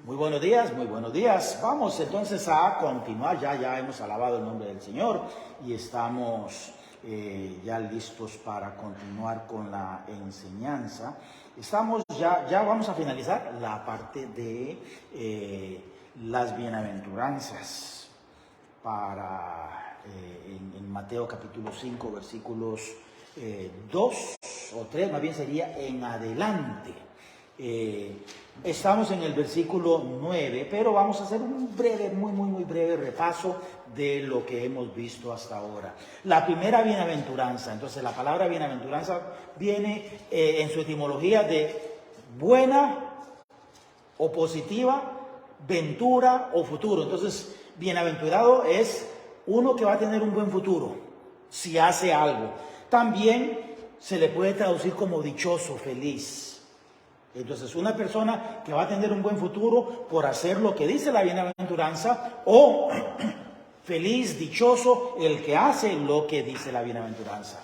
Muy buenos días, muy buenos días. Vamos entonces a continuar. Ya hemos alabado el nombre del Señor y estamos ya listos para continuar con la enseñanza. Ya vamos a finalizar la parte de las bienaventuranzas en Mateo capítulo 5, versículos 2 o 3, más bien sería en adelante. Estamos en el versículo 9, pero vamos a hacer un breve, muy breve repaso de lo que hemos visto hasta ahora. La primera bienaventuranza, entonces la palabra bienaventuranza viene en su etimología de buena o positiva, ventura o futuro. Entonces, bienaventurado es uno que va a tener un buen futuro si hace algo. También se le puede traducir como dichoso, feliz. Entonces, una persona que va a tener un buen futuro por hacer lo que dice la bienaventuranza, o feliz, dichoso, el que hace lo que dice la bienaventuranza.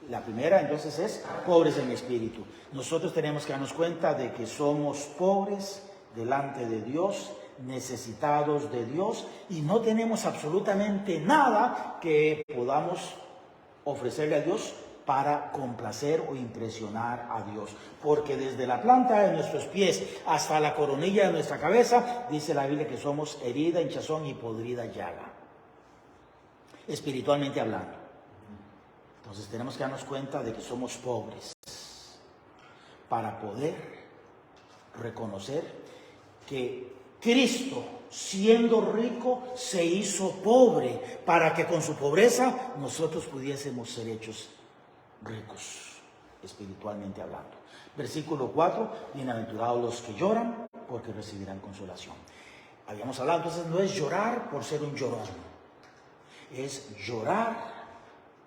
La primera, entonces, es pobres en espíritu. Nosotros tenemos que darnos cuenta de que somos pobres delante de Dios, necesitados de Dios, y no tenemos absolutamente nada que podamos ofrecerle a Dios para complacer o impresionar a Dios. Porque desde la planta de nuestros pies hasta la coronilla de nuestra cabeza, dice la Biblia que somos herida, hinchazón y podrida llaga, espiritualmente hablando. Entonces tenemos que darnos cuenta de que somos pobres para poder reconocer que Cristo, siendo rico, se hizo pobre para que con su pobreza nosotros pudiésemos ser hechos ricos, espiritualmente hablando. Versículo 4, bienaventurados los que lloran, porque recibirán consolación. Habíamos hablado, entonces no es llorar por ser un llorón, es llorar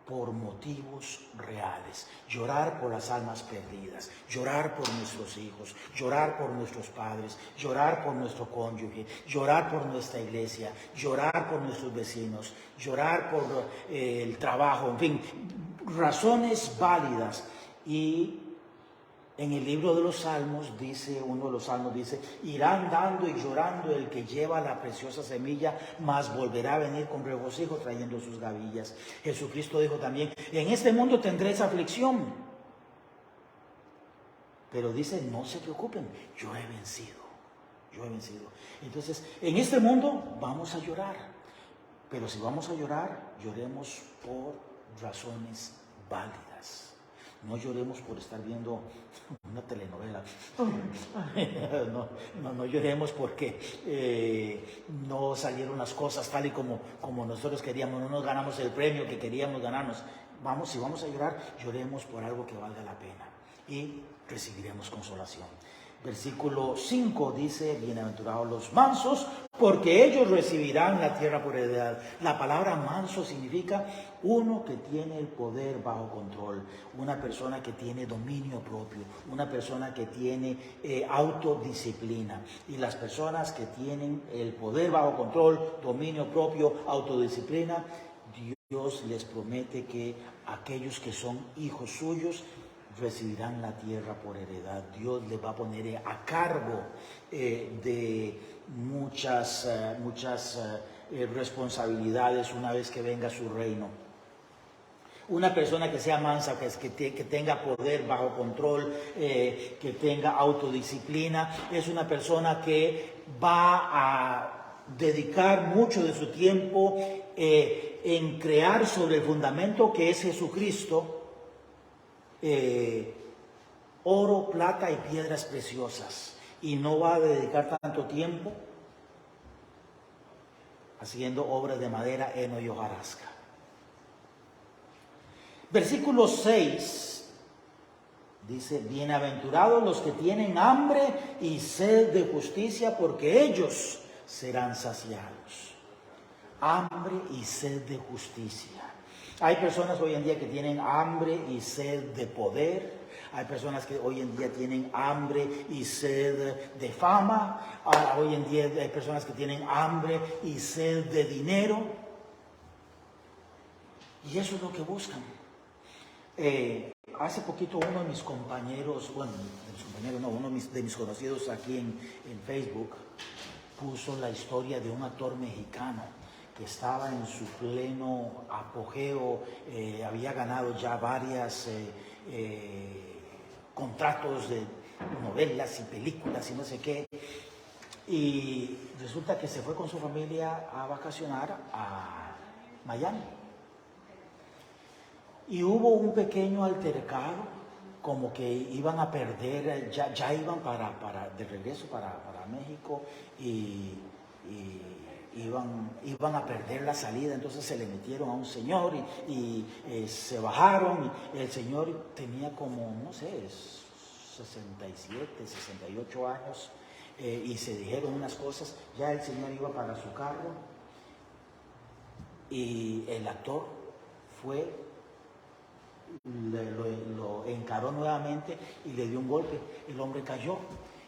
por motivos reales, llorar por las almas perdidas, llorar por nuestros hijos, llorar por nuestros padres, llorar por nuestro cónyuge, llorar por nuestra iglesia, llorar por nuestros vecinos, llorar por el trabajo, en fin, razones válidas. Y en el libro de los Salmos uno de los Salmos dice, irá andando y llorando el que lleva la preciosa semilla, mas volverá a venir con regocijo trayendo sus gavillas. Jesucristo dijo también, en este mundo tendréis aflicción, pero dice, no se preocupen, yo he vencido. Entonces, en este mundo vamos a llorar, pero si vamos a llorar, lloremos por razones válidas. No lloremos por estar viendo una telenovela. No lloremos porque no salieron las cosas tal y como nosotros queríamos. No nos ganamos el premio que queríamos ganarnos. Si vamos a llorar, lloremos por algo que valga la pena y recibiremos consolación. Versículo 5 dice, bienaventurados los mansos, porque ellos recibirán la tierra por heredad. La palabra manso significa uno que tiene el poder bajo control, una persona que tiene dominio propio, una persona que tiene autodisciplina. Y las personas que tienen el poder bajo control, dominio propio, autodisciplina, Dios les promete que aquellos que son hijos suyos recibirán la tierra por heredad. Dios les va a poner a cargo de muchas responsabilidades una vez que venga su reino. Una persona que sea mansa, que tenga poder bajo control, que tenga autodisciplina, es una persona que va a dedicar mucho de su tiempo en crear sobre el fundamento que es Jesucristo, oro, plata y piedras preciosas, y no va a dedicar tanto tiempo haciendo obras de madera, heno y hojarasca. Versículo 6 dice, bienaventurados los que tienen hambre y sed de justicia, porque ellos serán saciados. Hambre y sed de justicia. Hay personas hoy en día que tienen hambre y sed de poder. Hay personas que hoy en día tienen hambre y sed de fama. Hoy en día hay personas que tienen hambre y sed de dinero. Y eso es lo que buscan. hace poquito uno de mis compañeros, bueno, de mis compañeros no, uno de mis conocidos aquí en Facebook puso la historia de un actor mexicano que estaba en su pleno apogeo, había ganado ya varias contratos de novelas y películas y no sé qué, y resulta que se fue con su familia a vacacionar a Miami. Y hubo un pequeño altercado, como que iban a perder, ya iban de regreso para México y iban a perder la salida, entonces se le metieron a un señor y se bajaron, y el señor tenía como, no sé, 67, 68 años, y se dijeron unas cosas, ya el señor iba para su carro y el actor fue, lo encaró nuevamente y le dio un golpe. El hombre cayó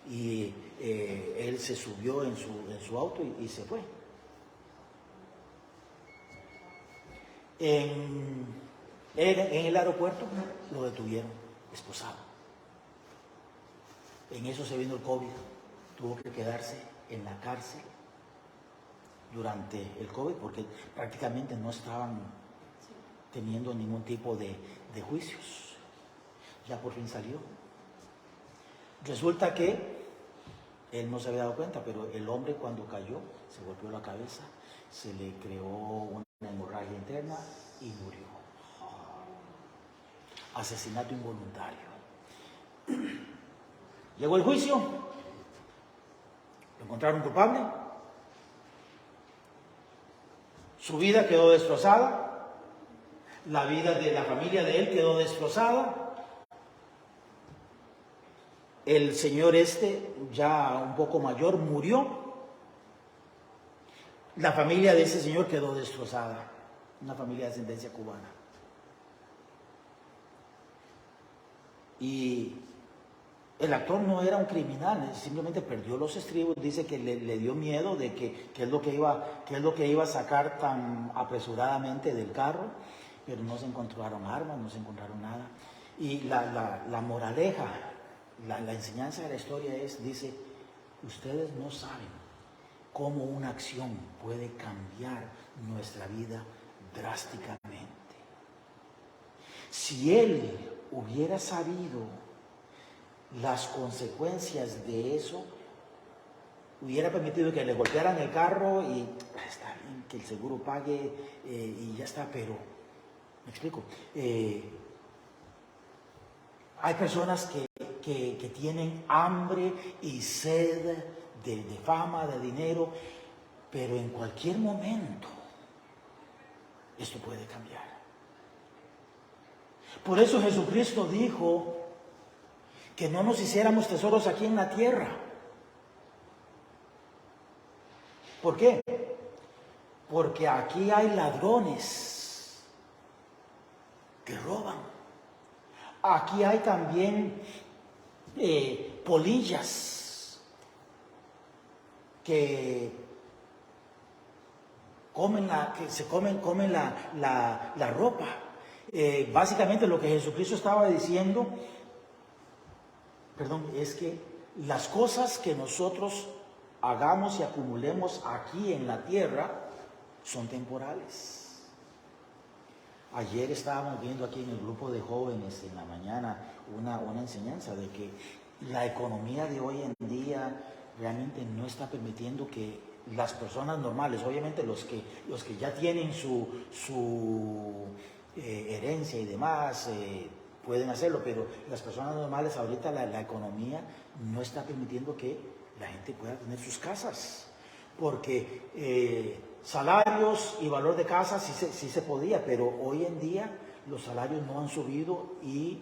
y él se subió en su auto y se fue. En el aeropuerto lo detuvieron, esposado. En eso se vino el COVID, tuvo que quedarse en la cárcel durante el COVID porque prácticamente no estaban teniendo ningún tipo de juicios. Ya por fin salió. Resulta que él no se había dado cuenta, pero el hombre cuando cayó se golpeó la cabeza, se le creó una hemorragia interna y murió. Asesinato involuntario. Llegó el juicio, lo encontraron culpable, su vida quedó destrozada. La vida de la familia de él quedó destrozada. El señor ya un poco mayor, murió. La familia de ese señor quedó destrozada. Una familia de ascendencia cubana. Y el actor no era un criminal, simplemente perdió los estribos. Dice que le dio miedo de qué es lo que iba a sacar tan apresuradamente del carro. Pero no se encontraron armas, no se encontraron nada. Y la moraleja, la enseñanza de la historia dice, ustedes no saben cómo una acción puede cambiar nuestra vida drásticamente. Si él hubiera sabido las consecuencias de eso, hubiera permitido que le golpearan el carro y está bien, que el seguro pague y ya está, pero ¿me explico? Hay personas que tienen hambre y sed de fama, de dinero, pero en cualquier momento esto puede cambiar. Por eso Jesucristo dijo que no nos hiciéramos tesoros aquí en la tierra. ¿Por qué? Porque aquí hay ladrones que roban. Aquí hay también polillas que comen la ropa. Básicamente lo que Jesucristo estaba diciendo, es que las cosas que nosotros hagamos y acumulemos aquí en la tierra son temporales. Ayer estábamos viendo aquí en el grupo de jóvenes en la mañana una enseñanza de que la economía de hoy en día realmente no está permitiendo que las personas normales, obviamente los que ya tienen su herencia y demás, pueden hacerlo, pero las personas normales ahorita la economía no está permitiendo que la gente pueda tener sus casas, porque salarios y valor de casa sí se podía, pero hoy en día los salarios no han subido y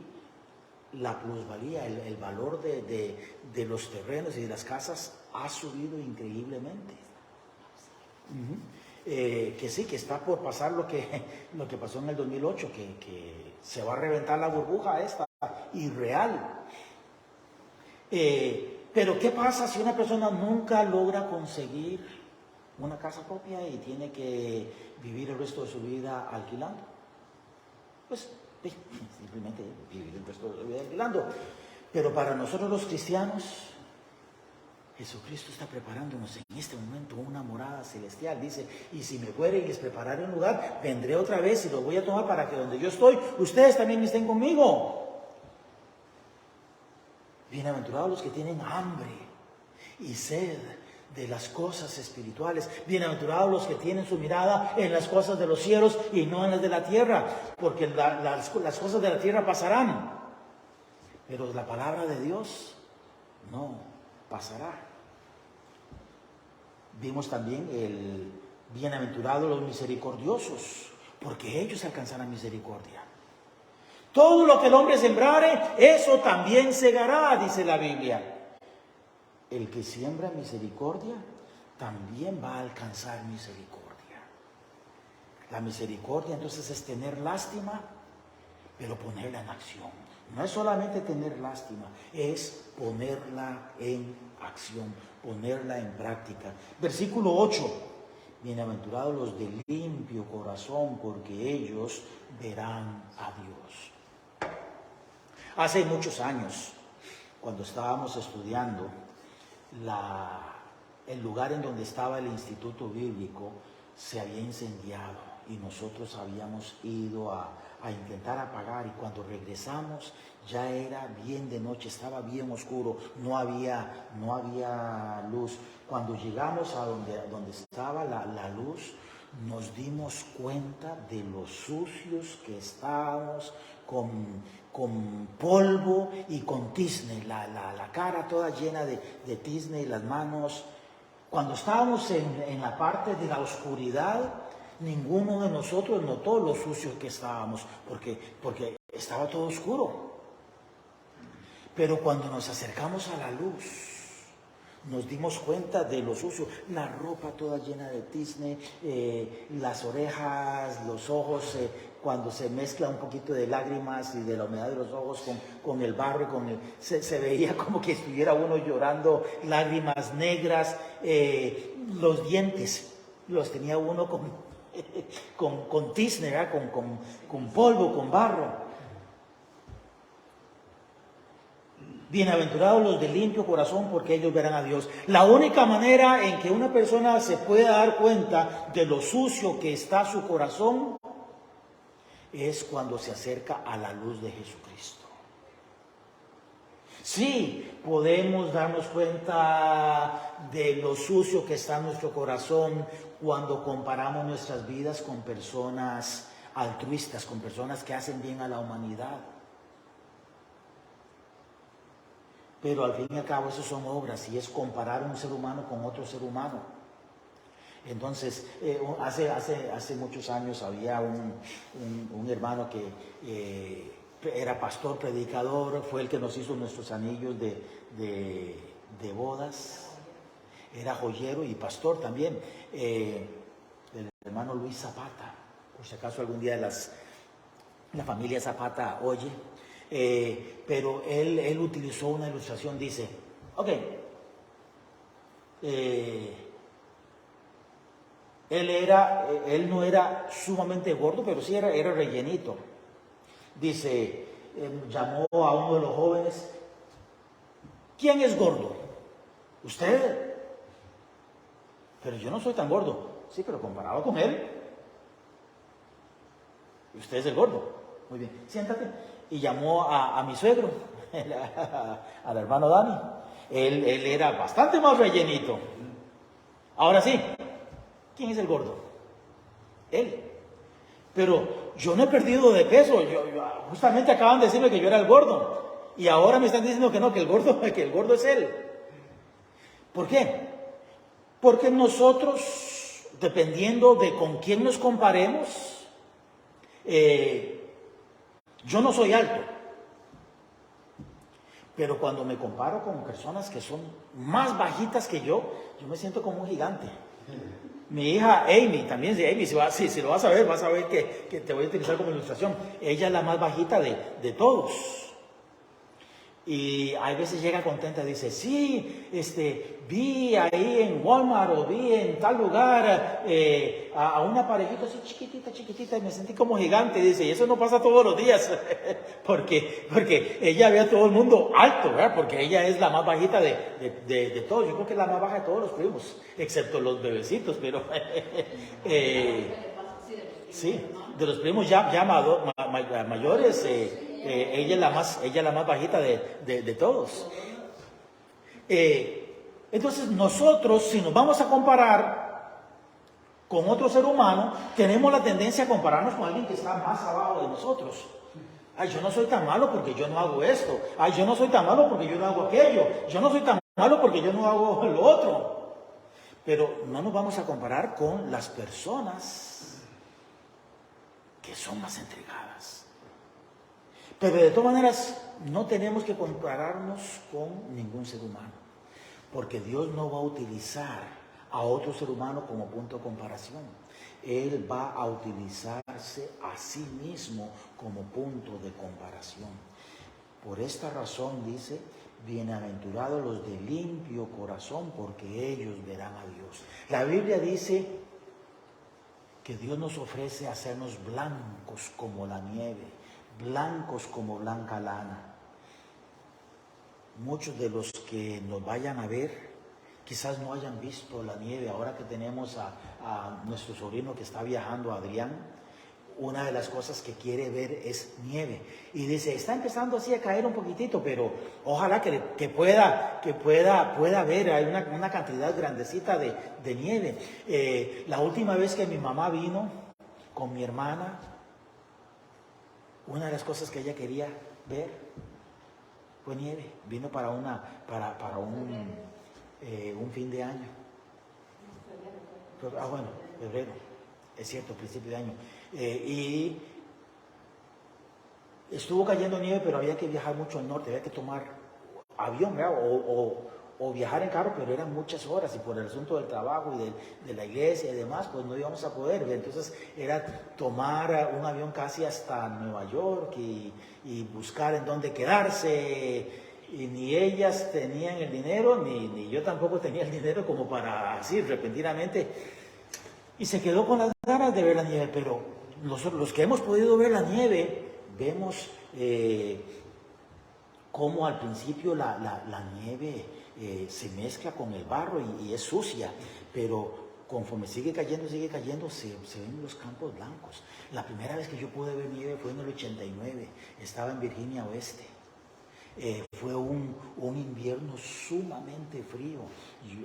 la plusvalía, el valor de los terrenos y de las casas ha subido increíblemente. Que sí, que está por pasar lo que pasó en el 2008, que se va a reventar la burbuja esta irreal. Pero ¿qué pasa si una persona nunca logra conseguir una casa propia y tiene que vivir el resto de su vida alquilando? Pues Sí, simplemente vivir el resto de la vida alquilando. Pero para nosotros los cristianos, Jesucristo está preparándonos en este momento una morada celestial. Dice, y si me fuere y les prepararé un lugar, vendré otra vez y los voy a tomar para que donde yo estoy, ustedes también estén conmigo. Bienaventurados los que tienen hambre y sed de las cosas espirituales. Bienaventurados los que tienen su mirada en las cosas de los cielos y no en las de la tierra, porque las cosas de la tierra pasarán, pero la palabra de Dios no pasará. Vimos también el bienaventurados los misericordiosos, porque ellos alcanzarán misericordia. Todo lo que el hombre sembrare, eso también segará, dice la Biblia. El que siembra misericordia también va a alcanzar misericordia. La misericordia entonces es tener lástima, pero ponerla en acción. No es solamente tener lástima, es ponerla en acción, ponerla en práctica. Versículo 8. Bienaventurados los de limpio corazón, porque ellos verán a Dios. Hace muchos años, cuando estábamos estudiando, el lugar en donde estaba el instituto bíblico se había incendiado y nosotros habíamos ido a intentar apagar, y cuando regresamos ya era bien de noche, estaba bien oscuro, no había luz. Cuando llegamos a donde estaba la luz, nos dimos cuenta de lo sucios que estábamos, con polvo y con tizne, la cara toda llena de tizne y las manos. Cuando estábamos en la parte de la oscuridad, ninguno de nosotros notó lo sucio que estábamos, porque estaba todo oscuro. Pero cuando nos acercamos a la luz, nos dimos cuenta de lo sucio, la ropa toda llena de tizne, las orejas, los ojos, cuando se mezcla un poquito de lágrimas y de la humedad de los ojos con el barro, se veía como que estuviera uno llorando, lágrimas negras. Los dientes los tenía uno con tizne, con polvo, con barro. Bienaventurados los de limpio corazón, porque ellos verán a Dios. La única manera en que una persona se puede dar cuenta de lo sucio que está su corazón es cuando se acerca a la luz de Jesucristo. Sí, podemos darnos cuenta de lo sucio que está nuestro corazón cuando comparamos nuestras vidas con personas altruistas, con personas que hacen bien a la humanidad. Pero al fin y al cabo eso son obras, y es comparar un ser humano con otro ser humano. Entonces, hace muchos años había un hermano que era pastor, predicador, fue el que nos hizo nuestros anillos de bodas. Era joyero y pastor también, el hermano Luis Zapata. Por si acaso algún día la familia Zapata oye. Pero él utilizó una ilustración, dice, él no era sumamente gordo, pero sí era rellenito. Dice, llamó a uno de los jóvenes, ¿quién es gordo? ¿Usted? Pero yo no soy tan gordo. Sí, pero comparado con él, usted es el gordo. Muy bien, siéntate. Y llamó a mi suegro, al hermano Dani. Él era bastante más rellenito. Ahora sí, ¿quién es el gordo? Él. Pero yo no he perdido de peso. Justamente acaban de decirme que yo era el gordo. Y ahora me están diciendo que no, que el gordo es él. ¿Por qué? Porque nosotros, dependiendo de con quién nos comparemos, yo no soy alto, pero cuando me comparo con personas que son más bajitas que yo me siento como un gigante. Mi hija Amy, también Amy, si lo vas a ver que te voy a utilizar como ilustración. Ella es la más bajita de todos. Y hay veces llega contenta y dice, sí, vi ahí en Walmart o vi en tal lugar a una parejita así chiquitita y me sentí como gigante. Y dice, y eso no pasa todos los días, porque ella ve a todo el mundo alto, ¿verdad? Porque ella es la más bajita de todos. Yo creo que es la más baja de todos los primos, excepto los bebecitos, pero sí, de los primos ya mayores. Ella es la más bajita de todos. Entonces nosotros, si nos vamos a comparar con otro ser humano, tenemos la tendencia a compararnos con alguien que está más abajo de nosotros. Ay, yo no soy tan malo porque yo no hago esto. Ay, yo no soy tan malo porque yo no hago aquello. Yo no soy tan malo porque yo no hago lo otro. Pero no nos vamos a comparar con las personas que son más entregadas. Pero de todas maneras, no tenemos que compararnos con ningún ser humano, porque Dios no va a utilizar a otro ser humano como punto de comparación. Él va a utilizarse a sí mismo como punto de comparación. Por esta razón dice, bienaventurados los de limpio corazón, porque ellos verán a Dios. La Biblia dice que Dios nos ofrece hacernos blancos como la nieve, blancos como blanca lana. Muchos de los que nos vayan a ver quizás no hayan visto la nieve. Ahora que tenemos a nuestro sobrino que está viajando, Adrián, una de las cosas que quiere ver es nieve. Y dice, está empezando así a caer un poquitito, pero ojalá que pueda ver, hay una cantidad grandecita de nieve. La última vez que mi mamá vino con mi hermana, una de las cosas que ella quería ver fue nieve. Vino para un fin de año. Bueno, febrero, es cierto, principio de año. Y estuvo cayendo nieve, pero había que viajar mucho al norte, había que tomar avión, ¿verdad? O viajar en carro, pero eran muchas horas, y por el asunto del trabajo y de la iglesia y demás, pues no íbamos a poder. Entonces era tomar un avión casi hasta Nueva York y buscar en dónde quedarse, y ni ellas tenían el dinero, ni yo tampoco tenía el dinero como para así repentinamente, y se quedó con las ganas de ver la nieve. Pero los que hemos podido ver la nieve, vemos cómo al principio la nieve se mezcla con el barro y es sucia, pero conforme sigue cayendo, se ven los campos blancos. La primera vez que yo pude ver nieve fue en el 89, estaba en Virginia Oeste. Fue un invierno sumamente frío.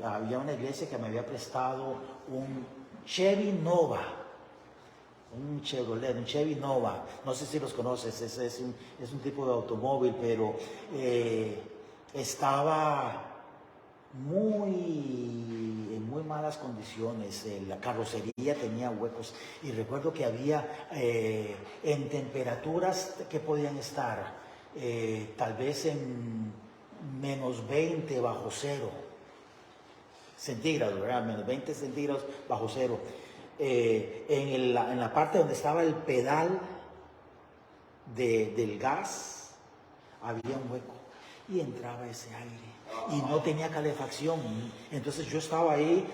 Había una iglesia que me había prestado un Chevy Nova, un Chevrolet, un Chevy Nova, no sé si los conoces, es un tipo de automóvil, pero estaba en muy malas condiciones. La carrocería tenía huecos, y recuerdo que había en temperaturas que podían estar tal vez en menos 20 bajo cero centígrados, ¿verdad? Menos 20 centígrados bajo cero. En la parte donde estaba el pedal del gas había un hueco y entraba ese aire y no tenía calefacción. Entonces yo estaba ahí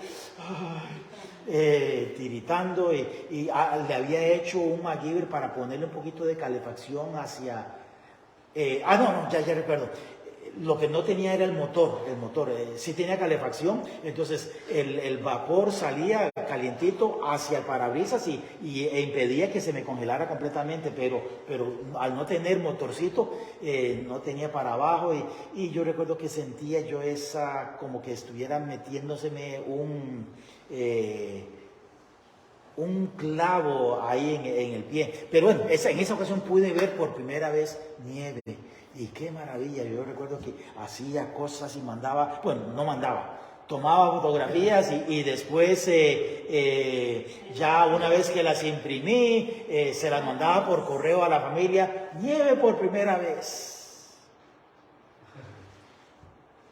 tiritando y le había hecho un MacGyver para ponerle un poquito de calefacción hacia... ya recuerdo. Lo que no tenía era el motor sí tenía calefacción, entonces el vapor salía calientito hacia el parabrisas e impedía que se me congelara completamente, pero al no tener motorcito, no tenía para abajo, y yo recuerdo que sentía yo como que estuviera metiéndoseme un clavo ahí en el pie. Pero bueno, en esa ocasión pude ver por primera vez nieve. Y qué maravilla. Yo recuerdo que hacía cosas y tomaba fotografías y después ya una vez que las imprimí, se las mandaba por correo a la familia. Nieve por primera vez.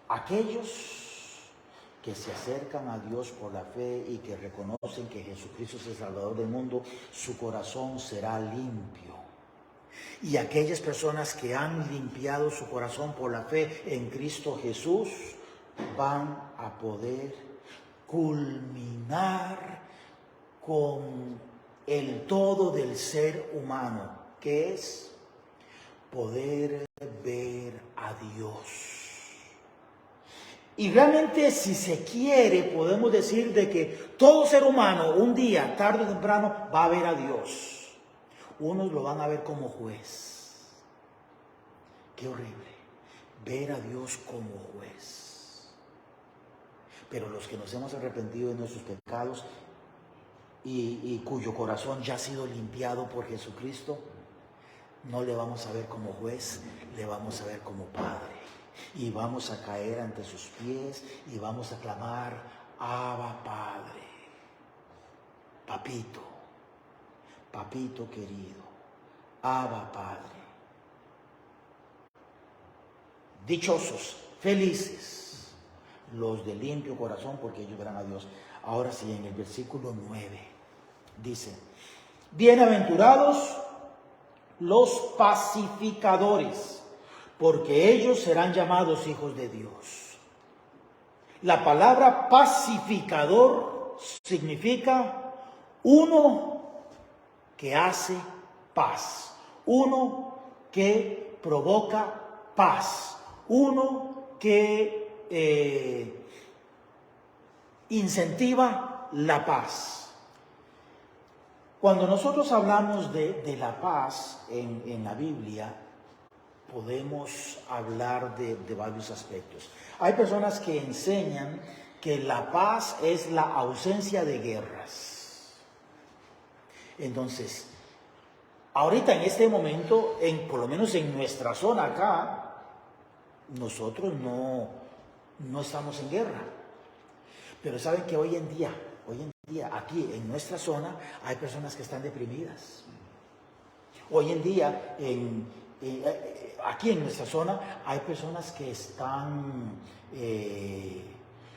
Aquellos que se acercan a Dios por la fe y que reconocen que Jesucristo es el Salvador del mundo, su corazón será limpio. Y aquellas personas que han limpiado su corazón por la fe en Cristo Jesús van a poder culminar con el todo del ser humano, que es poder ver a Dios. Y realmente, si se quiere, podemos decir de que todo ser humano, un día, tarde o temprano, va a ver a Dios. Unos lo van a ver como juez. Qué horrible, ver a Dios como juez. Pero los que nos hemos arrepentido de nuestros pecados y cuyo corazón ya ha sido limpiado por Jesucristo, no le vamos a ver como juez, le vamos a ver como Padre. Y vamos a caer ante sus pies y vamos a clamar: Abba, Padre, papito, papito querido, Abba, Padre. Dichosos, felices los de limpio corazón, porque ellos verán a Dios. Ahora sí, en el versículo 9 dice: bienaventurados los pacificadores, porque ellos serán llamados hijos de Dios. La palabra pacificador significa uno que hace paz, uno que provoca paz, uno que incentiva la paz. Cuando nosotros hablamos de la paz en la Biblia, podemos hablar de varios aspectos. Hay personas que enseñan que la paz es la ausencia de guerras. Entonces, ahorita en este momento, por lo menos en nuestra zona acá, nosotros no estamos en guerra. Pero saben que hoy en día, aquí en nuestra zona, hay personas que están deprimidas. Hoy en día, aquí en nuestra zona hay personas que están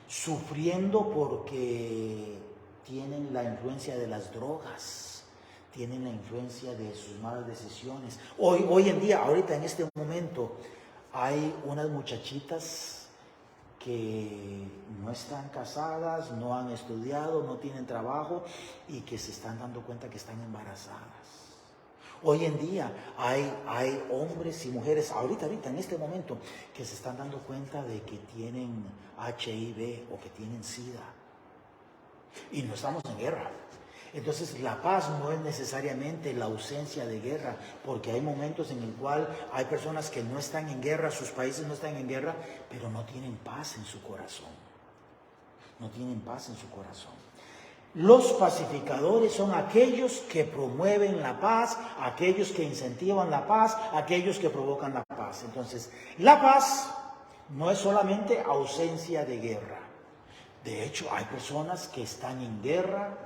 sufriendo porque tienen la influencia de las drogas, tienen la influencia de sus malas decisiones. Hoy en día, ahorita en este momento, hay unas muchachitas que no están casadas, no han estudiado, no tienen trabajo y que se están dando cuenta que están embarazadas. Hoy en día hay hombres y mujeres, ahorita en este momento, que se están dando cuenta de que tienen HIV o que tienen SIDA. Y no estamos en guerra. Entonces la paz no es necesariamente la ausencia de guerra, porque hay momentos en el cual hay personas que no están en guerra, sus países no están en guerra, pero no tienen paz en su corazón. No tienen paz en su corazón. Los pacificadores son aquellos que promueven la paz, aquellos que incentivan la paz, aquellos que provocan la paz. Entonces, la paz no es solamente ausencia de guerra. De hecho, hay personas que están en guerra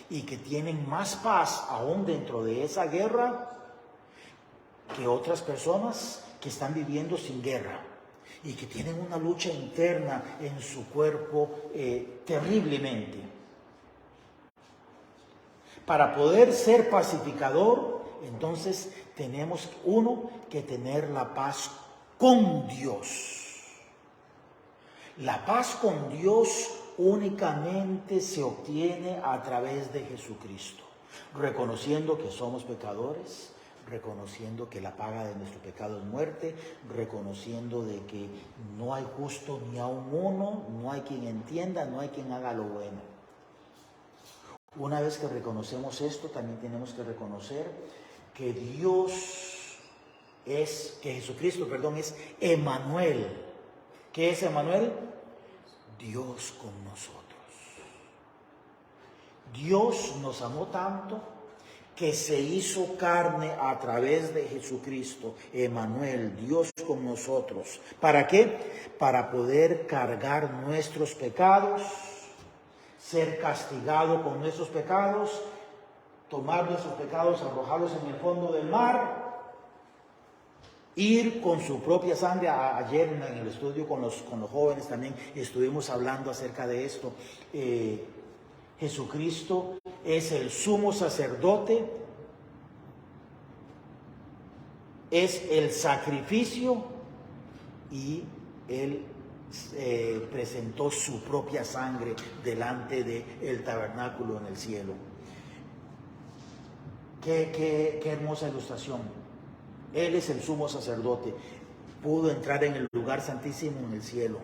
y que tienen más paz aún dentro de esa guerra que otras personas que están viviendo sin guerra y que tienen una lucha interna en su cuerpo terriblemente. Para poder ser pacificador, entonces tenemos que tener la paz con Dios. La paz con Dios únicamente se obtiene a través de Jesucristo, reconociendo que somos pecadores, reconociendo que la paga de nuestro pecado es muerte, reconociendo de que no hay justo ni aun uno, no hay quien entienda, no hay quien haga lo bueno. Una vez que reconocemos esto, también tenemos que reconocer que Jesucristo es Emmanuel. ¿Qué es Emmanuel? Dios con nosotros. Dios nos amó tanto que se hizo carne a través de Jesucristo, Emmanuel, Dios con nosotros. ¿Para qué? Para poder cargar nuestros pecados, ser castigado con nuestros pecados, tomar nuestros pecados, arrojarlos en el fondo del mar, ir con su propia sangre. Ayer en el estudio con los jóvenes también estuvimos hablando acerca de esto. Jesucristo es el sumo sacerdote es el sacrificio y Él presentó su propia sangre delante del tabernáculo en el cielo. Qué hermosa ilustración. Él es el sumo sacerdote. Pudo entrar en el lugar santísimo en el cielo.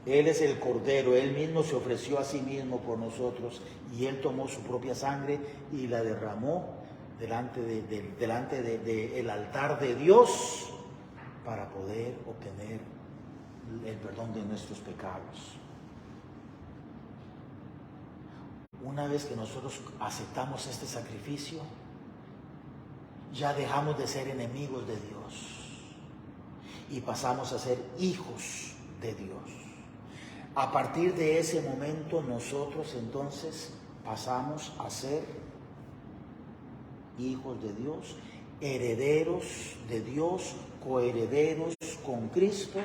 Él es el Cordero. Él mismo se ofreció a sí mismo por nosotros. Y Él tomó su propia sangre y la derramó delante del altar de Dios para poder obtener el perdón de nuestros pecados. Una vez que nosotros aceptamos este sacrificio, ya dejamos de ser enemigos de Dios y pasamos a ser hijos de Dios. A partir de ese momento nosotros entonces pasamos a ser hijos de Dios, herederos de Dios, coherederos con Cristo,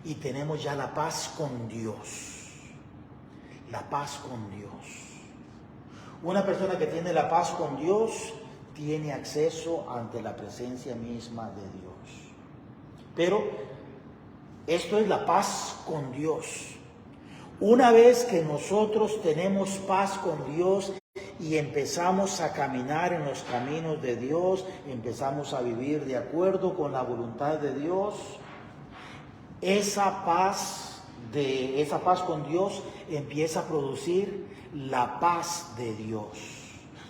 y tenemos ya la paz con Dios. La paz con Dios. Una persona que tiene la paz con Dios tiene acceso ante la presencia misma de Dios. Pero esto es la paz con Dios. Una vez que nosotros tenemos paz con Dios y empezamos a caminar en los caminos de Dios, empezamos a vivir de acuerdo con la voluntad de Dios, esa paz con Dios empieza a producir la paz de Dios.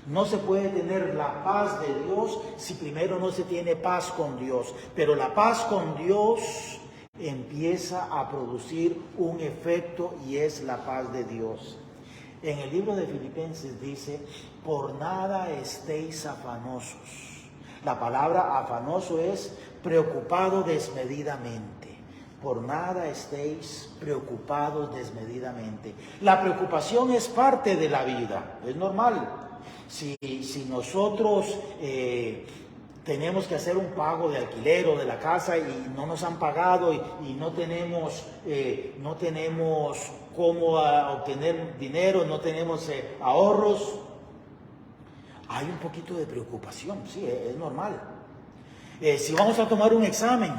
No se puede tener la paz de Dios si primero no se tiene paz con Dios. Pero la paz con Dios empieza a producir un efecto y es la paz de Dios. En el libro de Filipenses dice, por nada estéis afanosos. La palabra afanoso es preocupado desmedidamente. Por nada estéis preocupados desmedidamente. La preocupación es parte de la vida, es normal. Si nosotros tenemos que hacer un pago de alquiler o de la casa y no nos han pagado y no tenemos cómo obtener dinero, no tenemos ahorros, hay un poquito de preocupación, sí, es normal. Si vamos a tomar un examen,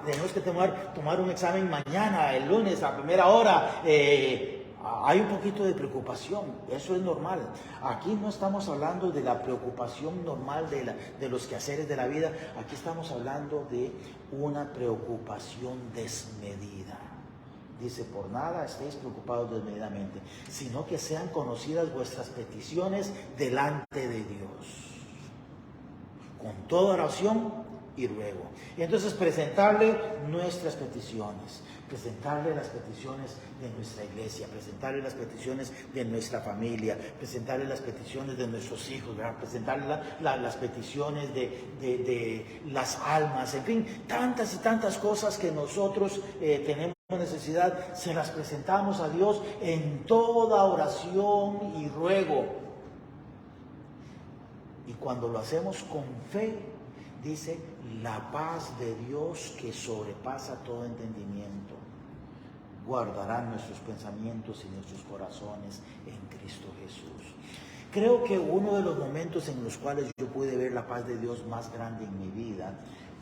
tenemos que tomar un examen mañana, el lunes, a primera hora, hay un poquito de preocupación, eso es normal. Aquí no estamos hablando de la preocupación normal de los quehaceres de la vida, aquí estamos hablando de una preocupación desmedida. Dice, por nada estéis preocupados desmedidamente, sino que sean conocidas vuestras peticiones delante de Dios, con toda oración y ruego. Y entonces presentarle nuestras peticiones, presentarle las peticiones de nuestra iglesia, presentarle las peticiones de nuestra familia, presentarle las peticiones de nuestros hijos, ¿verdad? Presentarle las peticiones de las almas, en fin, tantas y tantas cosas que nosotros tenemos necesidad, se las presentamos a Dios en toda oración y ruego. Y cuando lo hacemos con fe, dice, la paz de Dios que sobrepasa todo entendimiento, guardará nuestros pensamientos y nuestros corazones en Cristo Jesús. Creo que uno de los momentos en los cuales yo pude ver la paz de Dios más grande en mi vida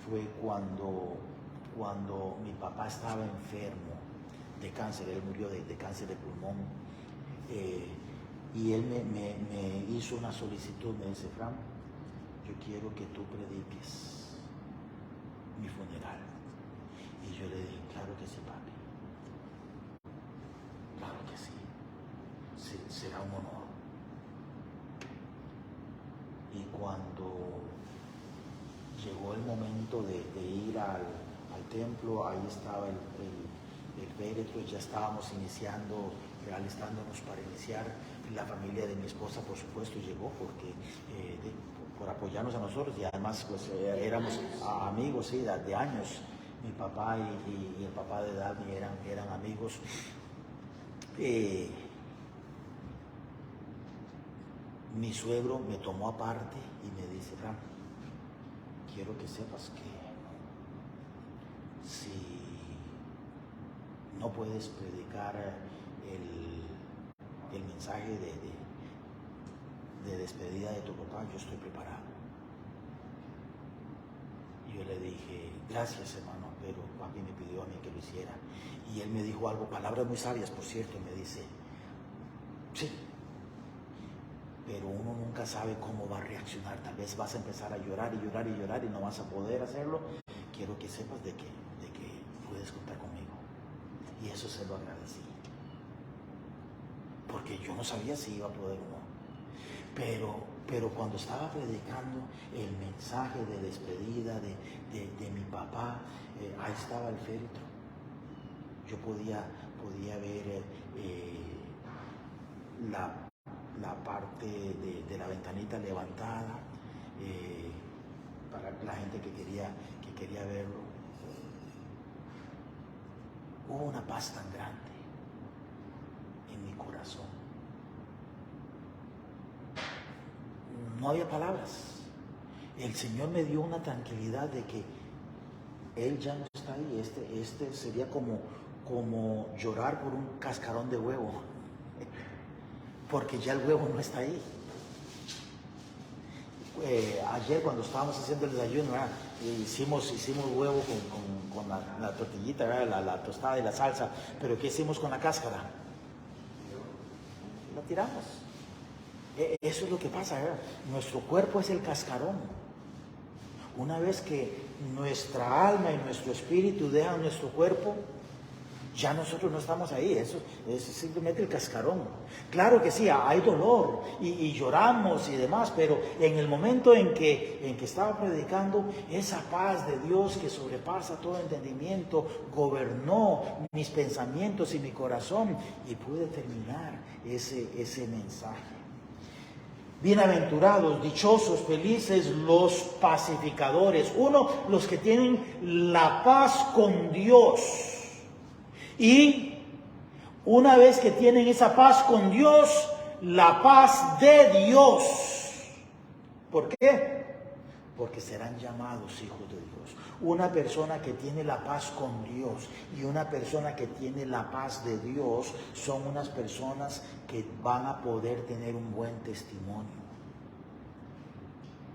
fue cuando mi papá estaba enfermo de cáncer. Él murió de cáncer de pulmón. Y él me hizo una solicitud, me dice, Fran, yo quiero que tú prediques mi funeral. Y yo le dije, claro que sí, papi. Claro que sí. Será un honor. Y cuando llegó el momento de ir al templo, ahí estaba el féretro, ya estábamos iniciando, alistándonos para iniciar. La familia de mi esposa, por supuesto, llegó porque por apoyarnos a nosotros, y además pues éramos amigos, sí, de años. Mi papá y el papá de Daphne eran amigos. Mi suegro me tomó aparte y me dice, Ram, quiero que sepas que si no puedes predicar el mensaje de despedida de tu papá, yo estoy preparado. yo le dije, gracias hermano, pero papi me pidió a mí que lo hiciera. Y él me dijo algo, palabras muy sabias, por cierto, me dice, sí, pero uno nunca sabe cómo va a reaccionar. Tal vez vas a empezar a llorar y llorar y llorar y no vas a poder hacerlo. Quiero que sepas de que puedes contar conmigo. Y eso se lo agradecí. Porque yo no sabía si iba a poder o no. Pero cuando estaba predicando el mensaje de despedida de mi papá, ahí estaba el féretro. Yo podía ver la parte de la ventanita levantada para la gente que quería verlo. Hubo una paz tan grande en mi corazón. No había palabras. El Señor me dio una tranquilidad de que Él ya no está ahí. Este sería como llorar por un cascarón de huevo, porque ya el huevo no está ahí. Ayer cuando estábamos haciendo el desayuno, hicimos huevo con la tortillita, la tostada y la salsa, pero ¿qué hicimos con la cáscara? La tiramos. Eso es lo que pasa, ¿verdad? Nuestro cuerpo es el cascarón. Una vez que nuestra alma y nuestro espíritu dejan nuestro cuerpo, ya nosotros no estamos ahí. Eso es simplemente el cascarón. Claro que sí, hay dolor y lloramos y demás, pero en el momento en que estaba predicando, esa paz de Dios que sobrepasa todo entendimiento gobernó mis pensamientos y mi corazón, y pude terminar ese mensaje. Bienaventurados, dichosos, felices los pacificadores. Uno, los que tienen la paz con Dios. Y una vez que tienen esa paz con Dios, la paz de Dios. ¿Por qué? Porque serán llamados hijos de Dios. Una persona que tiene la paz con Dios y una persona que tiene la paz de Dios son unas personas que van a poder tener un buen testimonio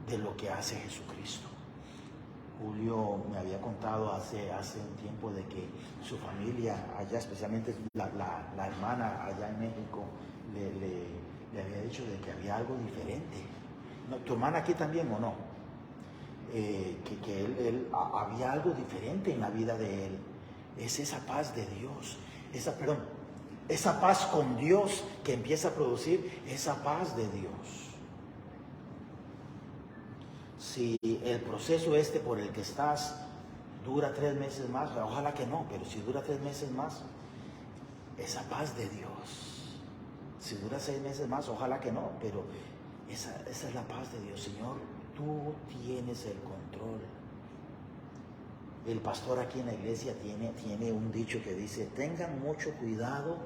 de lo que hace Jesucristo. Julio me había contado hace un tiempo de que su familia allá, especialmente la hermana allá en México, le había dicho de que había algo diferente. ¿No? ¿Tu hermana aquí también o no? Que él había algo diferente en la vida de él. Es esa paz de Dios, esa paz con Dios que empieza a producir esa paz de Dios. Si el proceso por el que estás dura 3 meses más, ojalá que no, pero si dura 3 meses más, esa paz de Dios. Si dura 6 meses más, ojalá que no, pero esa es la paz de Dios. Señor, tú tienes el control. El pastor aquí en la iglesia tiene un dicho que dice: tengan mucho cuidado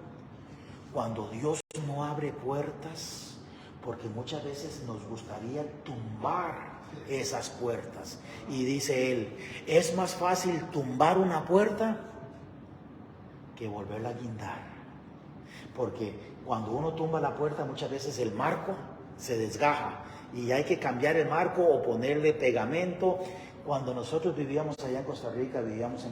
cuando Dios no abre puertas, porque muchas veces nos gustaría tumbar esas puertas. Y dice él, es más fácil tumbar una puerta que volverla a guindar, porque cuando uno tumba la puerta, muchas veces el marco se desgaja y hay que cambiar el marco o ponerle pegamento. Cuando nosotros vivíamos allá en Costa Rica, vivíamos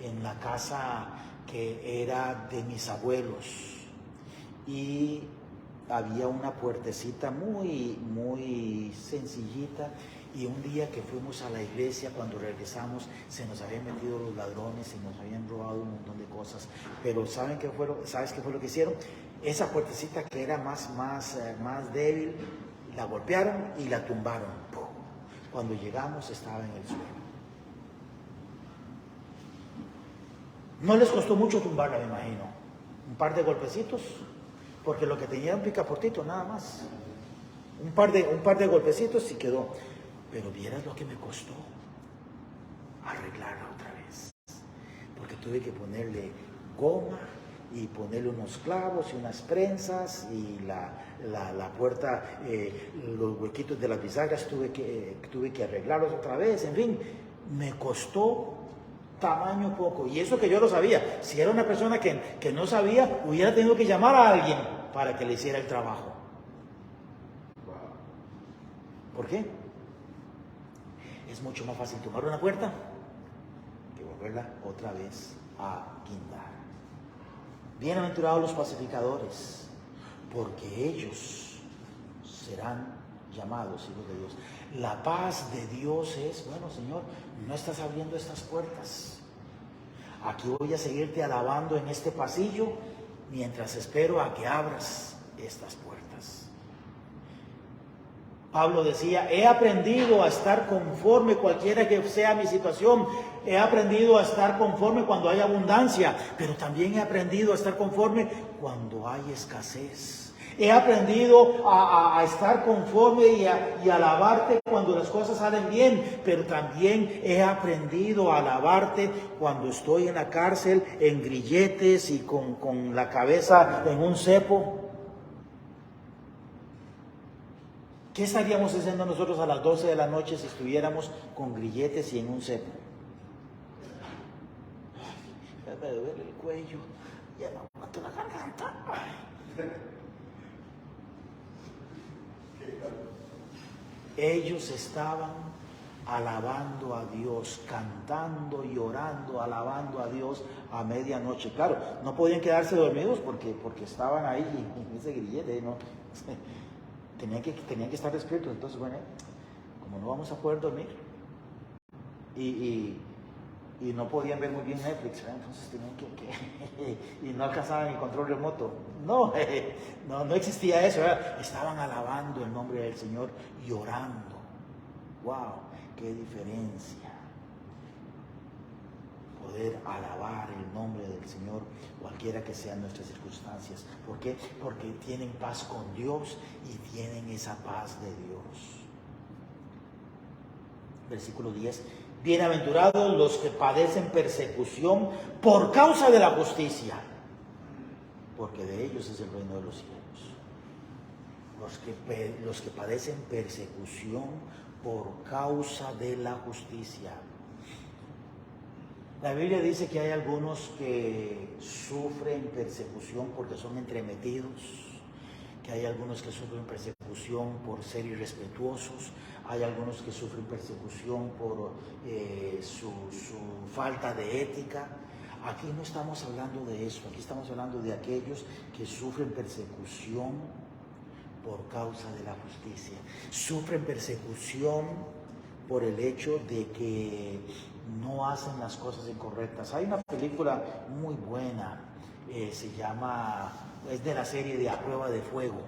en la casa que era de mis abuelos, y había una puertecita muy, muy sencillita, y un día que fuimos a la iglesia, cuando regresamos, se nos habían metido los ladrones y nos habían robado un montón de cosas. Pero ¿sabes qué fue lo que hicieron? Esa puertecita que era más débil, la golpearon y la tumbaron. Cuando llegamos estaba en el suelo. No les costó mucho tumbarla, me imagino. Un par de golpecitos, porque lo que tenía era un picaportito, nada más. Un par de golpecitos y quedó. Pero vieras lo que me costó arreglarla otra vez, porque tuve que ponerle goma y ponerle unos clavos y unas prensas, y la puerta, los huequitos de las bisagras tuve que arreglarlos otra vez. En fin, me costó tamaño poco, y eso que yo lo sabía. Si era una persona que no sabía, hubiera tenido que llamar a alguien para que le hiciera el trabajo. ¿Por qué? es mucho más fácil tomar una puerta que volverla otra vez a guindar. Bienaventurados los pacificadores, porque ellos serán llamados hijos de Dios. La paz de Dios es, bueno, Señor, no estás abriendo estas puertas. Aquí voy a seguirte alabando en este pasillo mientras espero a que abras estas puertas. Pablo decía, he aprendido a estar conforme cualquiera que sea mi situación. He aprendido a estar conforme cuando hay abundancia, pero también he aprendido a estar conforme cuando hay escasez. He aprendido a estar conforme y a alabarte cuando las cosas salen bien, pero también he aprendido a alabarte cuando estoy en la cárcel, en grilletes y con la cabeza en un cepo. ¿Qué estaríamos haciendo nosotros a las 12 de la noche si estuviéramos con grilletes y en un cepo? Ay, me duele el cuello, ya no aguanto la garganta. Ay. Ellos estaban alabando a Dios, cantando y orando, alabando a Dios a medianoche. Claro, no podían quedarse dormidos porque estaban ahí en ese grillete, ¿no? Tenían que estar despiertos. Entonces, bueno, como no vamos a poder dormir y no podían ver muy bien Netflix, ¿verdad? Entonces tenían que y no alcanzaban el control remoto. No existía eso, ¿verdad? Estaban alabando el nombre del Señor y orando. ¡Wow! ¡Qué diferencia! Poder alabar el nombre del Señor, cualquiera que sean nuestras circunstancias. ¿Por qué? Porque tienen paz con Dios y tienen esa paz de Dios. Versículo 10. Bienaventurados los que padecen persecución por causa de la justicia, porque de ellos es el reino de los cielos. Los que padecen persecución por causa de la justicia. La Biblia dice que hay algunos que sufren persecución porque son entremetidos, que hay algunos que sufren persecución por ser irrespetuosos, hay algunos que sufren persecución por su falta de ética. Aquí no estamos hablando de eso, aquí estamos hablando de aquellos que sufren persecución por causa de la justicia. Sufren persecución por el hecho de que no hacen las cosas incorrectas. Hay una película muy buena, se llama, es de la serie de A Prueba de Fuego.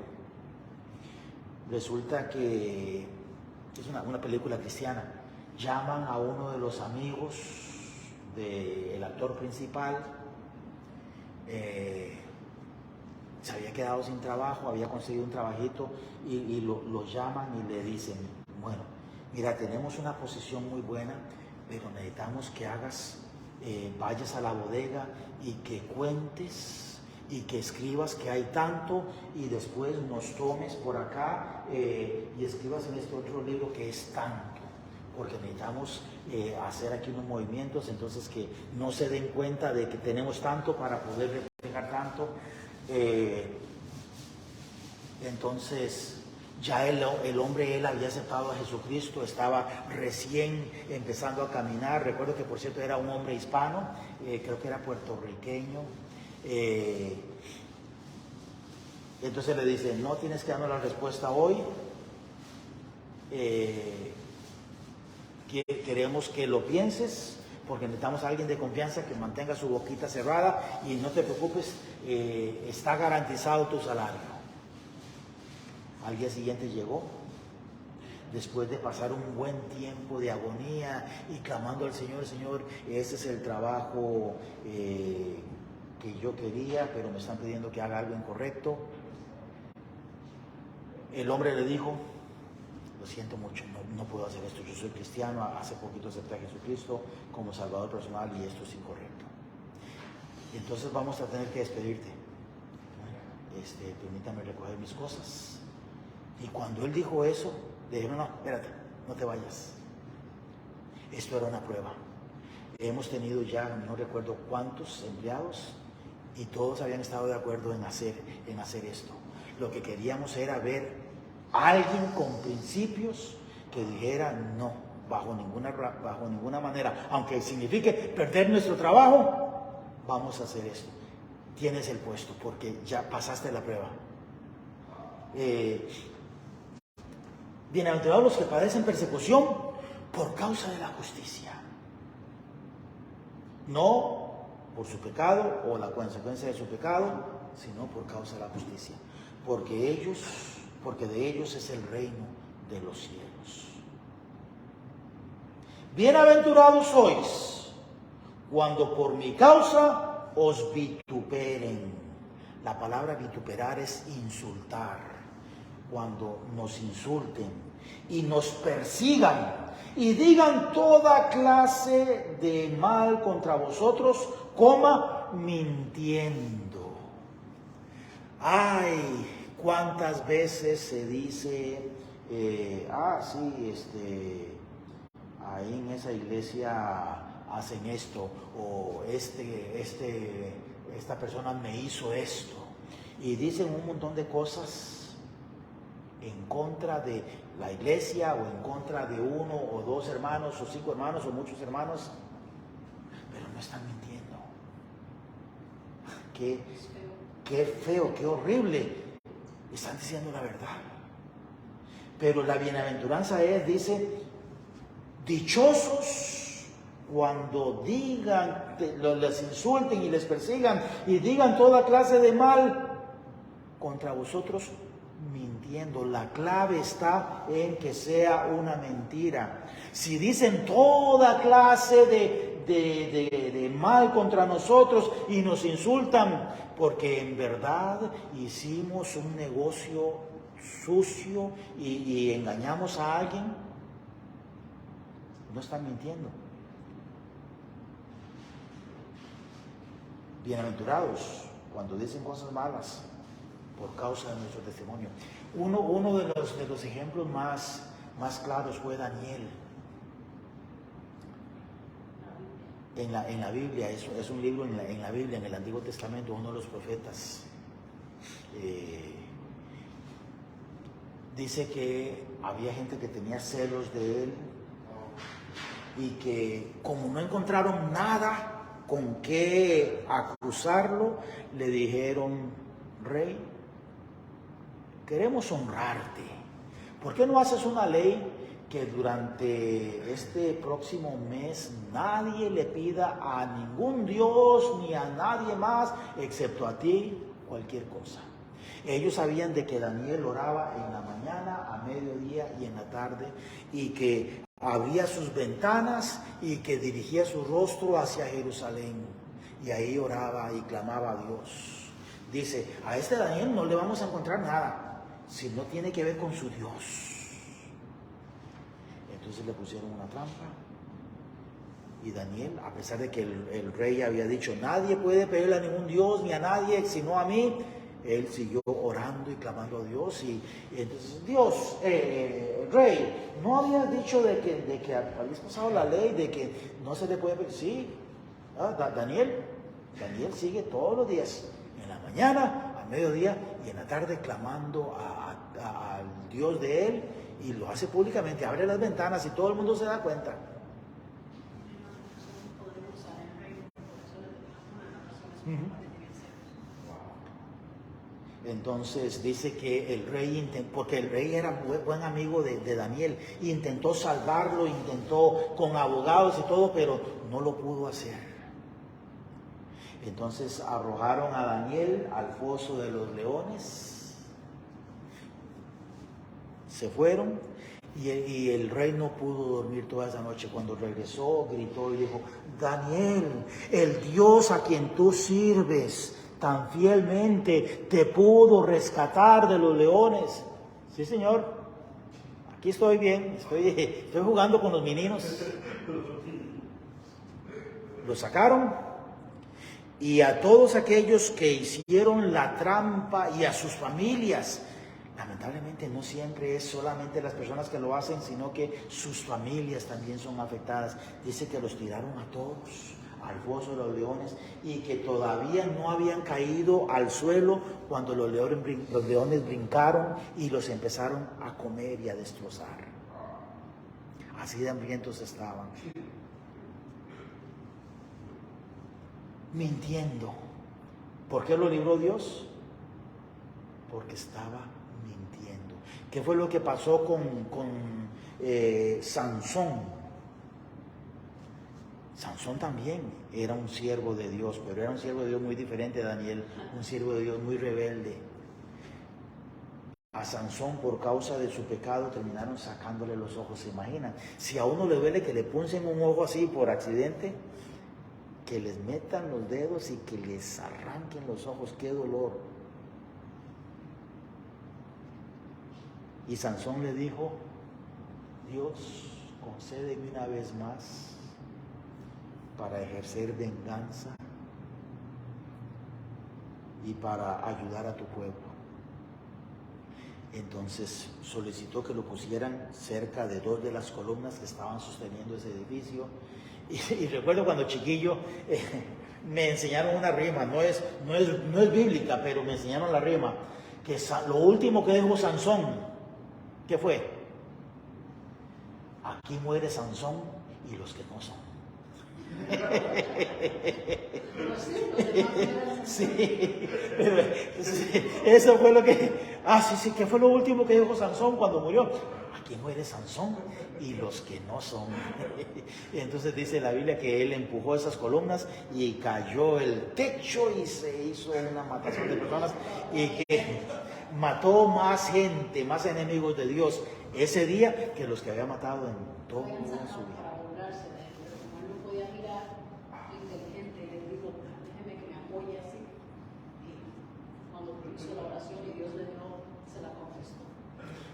Resulta que es una película cristiana. Llaman a uno de los amigos del actor principal. Se había quedado sin trabajo, había conseguido un trabajito y lo llaman y le dicen, bueno, mira, tenemos una posición muy buena, pero necesitamos que vayas a la bodega y que cuentes y que escribas que hay tanto y después nos tomes por acá y escribas en este otro libro que es tanto, porque necesitamos hacer aquí unos movimientos, entonces que no se den cuenta de que tenemos tanto para poder reflejar tanto. Entonces ya el hombre, él había aceptado a Jesucristo, estaba recién empezando a caminar. Recuerdo que por cierto era un hombre hispano, creo que era puertorriqueño. Entonces le dice, no tienes que darnos la respuesta hoy, queremos que lo pienses, porque necesitamos a alguien de confianza que mantenga su boquita cerrada y no te preocupes, está garantizado tu salario. Al día siguiente llegó, después de pasar un buen tiempo de agonía y clamando al Señor, Señor, ese es el trabajo que yo quería, pero me están pidiendo que haga algo incorrecto. El hombre le dijo, lo siento mucho, no puedo hacer esto, yo soy cristiano, hace poquito acepté a Jesucristo como Salvador personal y esto es incorrecto. Y entonces vamos a tener que despedirte. Permítame recoger mis cosas. Y cuando él dijo eso, le dijeron, no, espérate, no te vayas. Esto era una prueba. Hemos tenido ya, no recuerdo cuántos empleados, y todos habían estado de acuerdo en hacer esto. Lo que queríamos era ver a alguien con principios que dijera, no, bajo ninguna manera, aunque signifique perder nuestro trabajo, vamos a hacer esto. Tienes el puesto porque ya pasaste la prueba. Bienaventurados los que padecen persecución por causa de la justicia. No por su pecado o la consecuencia de su pecado, sino por causa de la justicia. Porque de ellos es el reino de los cielos. Bienaventurados sois cuando por mi causa os vituperen. La palabra vituperar es insultar. Cuando nos insulten y nos persigan y digan toda clase de mal contra vosotros, mintiendo. Ay, cuántas veces se dice, ahí en esa iglesia hacen esto, o esta persona me hizo esto, y dicen un montón de cosas en contra de la iglesia o en contra de uno o dos hermanos o 5 hermanos o muchos hermanos, pero no están mintiendo. Qué feo, qué horrible. Están diciendo la verdad. Pero la bienaventuranza dice, dichosos cuando digan, les insulten y les persigan y digan toda clase de mal contra vosotros, mintiendo. La clave está en que sea una mentira. Si dicen toda clase de mal contra nosotros y nos insultan porque en verdad hicimos un negocio sucio y engañamos a alguien, no están mintiendo. Bienaventurados cuando dicen cosas malas por causa de nuestro testimonio. Uno de los ejemplos más claros fue Daniel. En la Biblia, es un libro en la Biblia, en el Antiguo Testamento, uno de los profetas. Dice que había gente que tenía celos de él y que como no encontraron nada con qué acusarlo, le dijeron: rey, queremos honrarte. ¿Por qué no haces una ley que durante este próximo mes nadie le pida a ningún Dios ni a nadie más, excepto a ti, cualquier cosa? Ellos sabían de que Daniel oraba en la mañana, a mediodía y en la tarde, y que abría sus ventanas y que dirigía su rostro hacia Jerusalén, y ahí oraba y clamaba a Dios. Dice: a este Daniel no le vamos a encontrar nada si no tiene que ver con su Dios. Entonces le pusieron una trampa, y Daniel, a pesar de que el rey había dicho: nadie puede pedirle a ningún Dios ni a nadie sino a mí, él siguió orando y clamando a Dios. Y entonces: Dios, rey, ¿no habías dicho de que habías pasado la ley de que no se le puede pedir? Sí. Daniel sigue todos los días, en la mañana, a mediodía y en la tarde, clamando al Dios de él, y lo hace públicamente, abre las ventanas y todo el mundo se da cuenta. Entonces dice que el rey, porque el rey era buen amigo de Daniel, intentó salvarlo, intentó con abogados y todo, pero no lo pudo hacer. Entonces arrojaron a Daniel al foso de los leones, se fueron, y el rey no pudo dormir toda esa noche. Cuando regresó, gritó y dijo: Daniel, el Dios a quien tú sirves tan fielmente te pudo rescatar de los leones. Sí, señor, aquí estoy bien, estoy jugando con los meninos. Lo sacaron, y a todos aquellos que hicieron la trampa y a sus familias. Lamentablemente no siempre es solamente las personas que lo hacen, sino que sus familias también son afectadas. Dice que los tiraron a todos al foso de los leones, y que todavía no habían caído al suelo cuando los leones brincaron y los empezaron a comer y a destrozar. Así de hambrientos estaban. Mintiendo. ¿Por qué lo libró Dios? Porque estaba mintiendo. ¿Qué fue lo que pasó con Sansón? Sansón también era un siervo de Dios, pero era un siervo de Dios muy diferente a Daniel, un siervo de Dios muy rebelde. A Sansón, por causa de su pecado, terminaron sacándole los ojos. ¿Se imaginan? Si a uno le duele que le puncen un ojo así por accidente, que les metan los dedos y que les arranquen los ojos, qué dolor. Y Sansón le dijo: Dios, concédeme una vez más para ejercer venganza y para ayudar a tu pueblo. Entonces solicitó que lo pusieran cerca de 2 de las columnas que estaban sosteniendo ese edificio. Y recuerdo cuando chiquillo me enseñaron una rima, no es bíblica, pero me enseñaron la rima, que lo último que dijo Sansón, ¿qué fue? Aquí muere Sansón y los que no son. Sí, eso fue lo que... sí, que fue lo último que dijo Sansón cuando murió. Aquí muere Sansón y los que no son. Entonces dice la Biblia que él empujó esas columnas y cayó el techo y se hizo una matazón de personas, y que mató más gente, más enemigos de Dios ese día que los que había matado en toda su vida.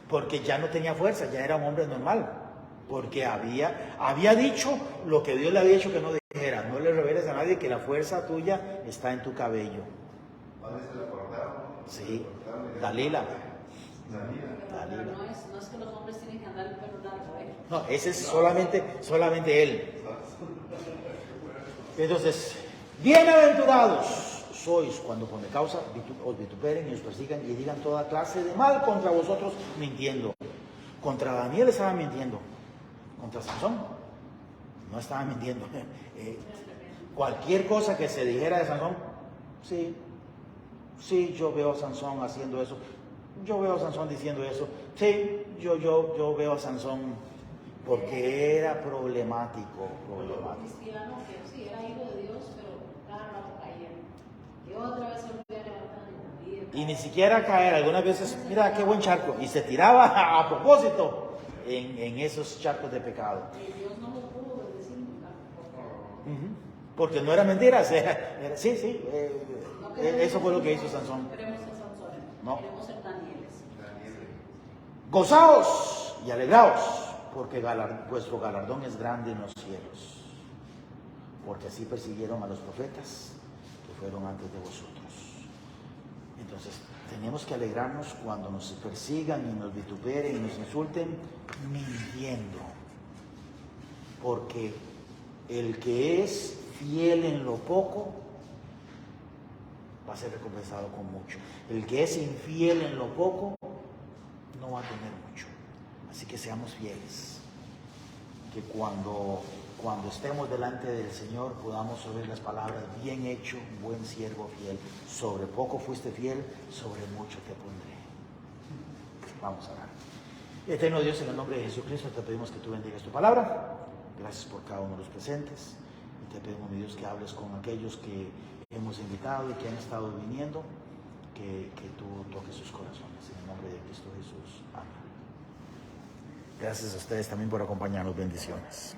Porque ya no tenía fuerza, ya era un hombre normal, porque había dicho lo que Dios le había dicho que no dijera: no le reveles a nadie que la fuerza tuya está en tu cabello. Sí, Dalila. No es que los hombres tienen que andar el pelo largo, ¿eh? No, ese es solamente él. Entonces, bienaventurados sois cuando por mi causa os vituperen y os persigan y digan toda clase de mal contra vosotros, mintiendo. Contra Daniel estaba mintiendo. Contra Sansón no estaba mintiendo. Cualquier cosa que se dijera de Sansón, sí, yo veo a Sansón haciendo eso. Yo veo a Sansón diciendo eso. Sí, yo veo a Sansón, porque era problemático. Cristiano que sí era hijo de Dios, pero cada rato caía. Y otra vez volvía a levantar y ni siquiera caer. Algunas veces, mira qué buen charco, y se tiraba a propósito en esos charcos de pecado. Y Dios no lo pudo bendecir nunca. Porque no era mentiras, eso fue lo que hizo Sansón. No queremos ser Sansón, no. Queremos ser Danieles. Gozaos y alegraos, porque vuestro galardón es grande en los cielos, porque así persiguieron a los profetas que fueron antes de vosotros. Entonces tenemos que alegrarnos cuando nos persigan y nos vituperen y nos insulten mintiendo, porque el que es fiel en lo poco va a ser recompensado con mucho. El que es infiel en lo poco no va a tener mucho. Así que seamos fieles, que cuando estemos delante del Señor podamos oír las palabras: bien hecho, buen siervo fiel, sobre poco fuiste fiel, sobre mucho te pondré. Vamos a orar. Eterno Dios, en el nombre de Jesucristo te pedimos que tú bendigas tu palabra. Gracias por cada uno de los presentes, y te pedimos, mi Dios, que hables con aquellos que hemos invitado y que han estado viniendo, que tú toques sus corazones, en el nombre de Cristo Jesús. Amén. Gracias a ustedes también por acompañarnos. Bendiciones.